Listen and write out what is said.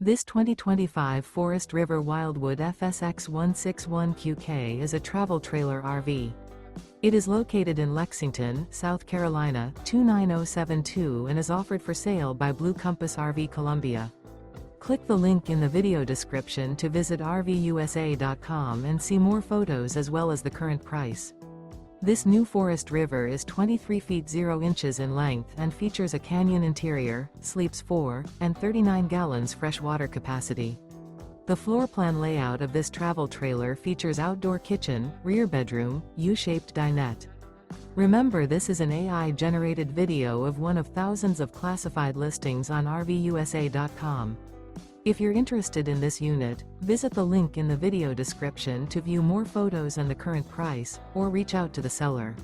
This 2025 Forest River Wildwood FSX 161QK is a travel trailer RV. It is located in Lexington, South Carolina, 29072 and is offered for sale by Blue Compass RV Columbia. Click the link in the video description to visit RVUSA.com and see more photos as well as the current price. This new Forest River is 23 feet 0 inches in length and features a canyon interior, sleeps 4, and 39 gallons fresh water capacity. The floor plan layout of this travel trailer features outdoor kitchen, rear bedroom, U-shaped dinette. Remember, this is an AI-generated video of one of thousands of classified listings on RVUSA.com. If you're interested in this unit, visit the link in the video description to view more photos and the current price, or reach out to the seller.